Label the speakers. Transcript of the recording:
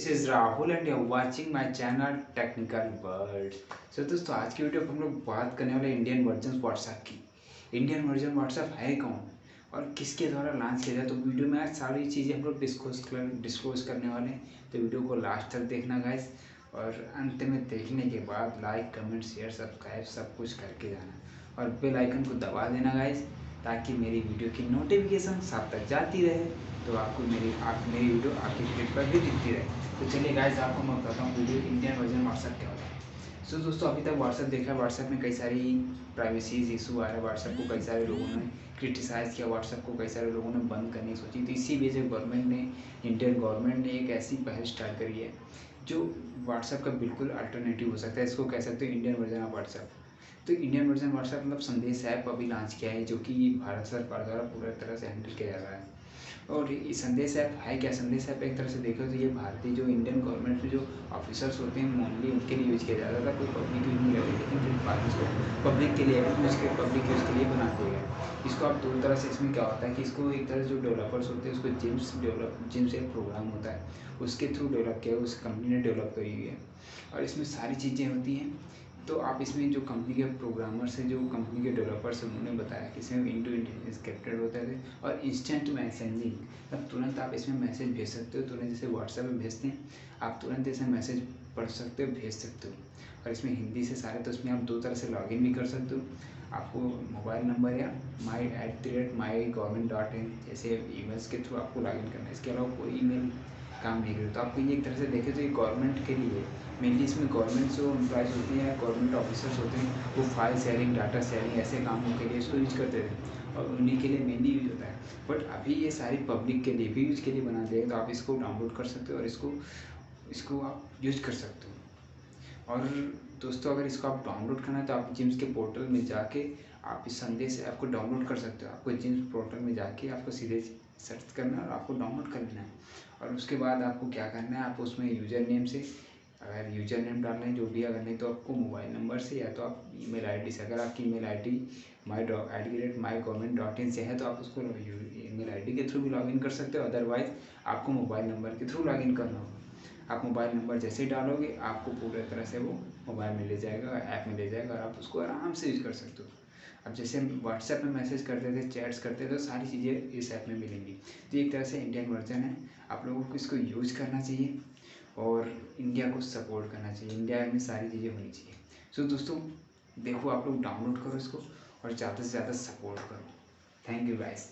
Speaker 1: This is Rahul and you are watching my channel technical birds. So दोस्तों, आज की video में हम लोग बात करने वाले इंडियन वर्जन व्हाट्सएप की। इंडियन वर्जन व्हाट्सएप है कौन और किसके द्वारा लॉन्च किया जाए, तो वीडियो में आज सारी चीज़ें हम लोग डिस्क्लोज करने वाले हैं। तो वीडियो को लास्ट तक देखना गाइस, और अंत में देखने के बाद लाइक कमेंट शेयर सब्सक्राइब सब कुछ करके जाना और बेल आइकन को दबा देना गाइस, ताकि मेरी वीडियो की नोटिफिकेशन सब तक जाती रहे, तो आपको मेरी वीडियो आपके क्लिक पर भी दिखती रहे। तो चलिए गाइस, आपको मैं बताता हूँ वीडियो इंडियन वर्जन व्हाट्सएप क्या होता है। सो दोस्तों, अभी तक व्हाट्सएप देखा है, व्हाट्सएप में कई सारी प्राइवेसीज इशू आ रहा है। व्हाट्सएप को कई सारे लोगों ने क्रिटिसाइज़ किया, व्हाट्सएप को कई सारे लोगों ने बंद करने की सोची। तो इसी वजह से इंडियन गवर्नमेंट ने एक ऐसी पहल स्टार्ट करी है जो व्हाट्सएप का बिल्कुल अल्टरनेटिव हो सकता है। इसको कह सकते हो इंडियन वर्जन ऑफ व्हाट्सएप। तो इंडियन वर्जन व्हाट्सएप मतलब संदेश ऐप अभी लॉन्च किया है, जो कि भारत सरकार द्वारा पूरा तरह से हैंडल किया जा रहा है। और ये संदेश ऐप है क्या? संदेश ऐप एक तरह से देखो तो ये भारतीय जो इंडियन गवर्नमेंट में जो ऑफिसर्स होते हैं मोनली उनके लिए यूज किया जाता था। कोई पब्लिक यूज नहीं करते, लेकिन फिर बाद में इसको पब्लिक के लिए पब्लिक यूज़ के लिए बना दिया गया। इसको आप दो तरह से, इसमें क्या होता है कि इसको एक तरह से जो डेवलपर्स होते हैं उसको जिम्स एक प्रोग्राम होता है, उसके थ्रू डेवलप किया, उस कंपनी ने डेवलप करी हुई है। और इसमें सारी चीज़ें होती हैं। तो आप इसमें जो कंपनी के प्रोग्रामर्स हैं, जो कंपनी के डेवलपर्स हैं, उन्होंने बताया कि इसमें इंटू स्क्रिप्टेड होता है और इंस्टेंट मैसेजिंग, मतलब तुरंत आप इसमें मैसेज भेज सकते हो। तुरंत जैसे व्हाट्सएप में भेजते हैं, आप तुरंत ऐसे मैसेज पढ़ सकते हो, भेज सकते हो। और इसमें हिंदी से सारे, तो इसमें आप दो तरह से लॉगिन भी कर सकते हो। आपको मोबाइल नंबर या my@mygovernment.in ऐसे ईमेल्स के थ्रू आपको लॉगिन करना है। इसके अलावा कोई ईमेल काम नहीं करे। तो आपको ये एक तरह से देखें तो ये गवर्नमेंट के लिए, मेनली इसमें गवर्नमेंट जो एम्प्लॉयज़ होते हैं, गवर्नमेंट ऑफिसर्स होते हैं, वो फाइल शेयरिंग, डाटा शेयरिंग ऐसे कामों के लिए इसको यूज करते थे और उन्हीं के लिए मेनली यूज होता है। बट अभी ये सारी पब्लिक के लिए भी यूज के लिए बना दिया है, तो आप इसको डाउनलोड कर सकते हो और इसको आप यूज कर सकते हो। और दोस्तों, अगर इसको आप डाउनलोड करना है तो आप जिम्स के पोर्टल में जाके आप इस संदेश ऐप को डाउनलोड कर सकते हो। आपको जिम्स पोर्टल में जाके आपको सीधे सर्च करना है और आपको डाउनलोड कर लेना है। और उसके बाद आपको क्या करना है, आप उसमें यूज़र नेम से, अगर यूज़र नेम डालना है जो भी, अगर नहीं तो आपको मोबाइल नंबर से, या तो आप ईमेल आईडी से, अगर आपकी ईमेल आईडी my@mygovernment.in से है तो आप उसको ईमेल आईडी के थ्रू भी लॉगिन कर सकते हो। अदरवाइज़ आपको मोबाइल नंबर के थ्रू लॉगिन करना होगा। आप मोबाइल नंबर जैसे ही डालोगे, आपको पूरी तरह से वो मोबाइल में ले जाएगा, ऐप में ले जाएगा और आप उसको आराम से यूज़ कर सकते हो। अब जैसे हम व्हाट्सएप में मैसेज करते थे, चैट्स करते थे, तो सारी चीज़ें इस ऐप में मिलेंगी। तो एक तरह से इंडियन वर्जन है। आप लोगों को इसको यूज़ करना चाहिए और इंडिया को सपोर्ट करना चाहिए। इंडिया में सारी चीज़ें होनी चाहिए। सो दोस्तों, देखो, आप लोग डाउनलोड करो इसको और ज़्यादा से ज़्यादा सपोर्ट करो। Thank you guys.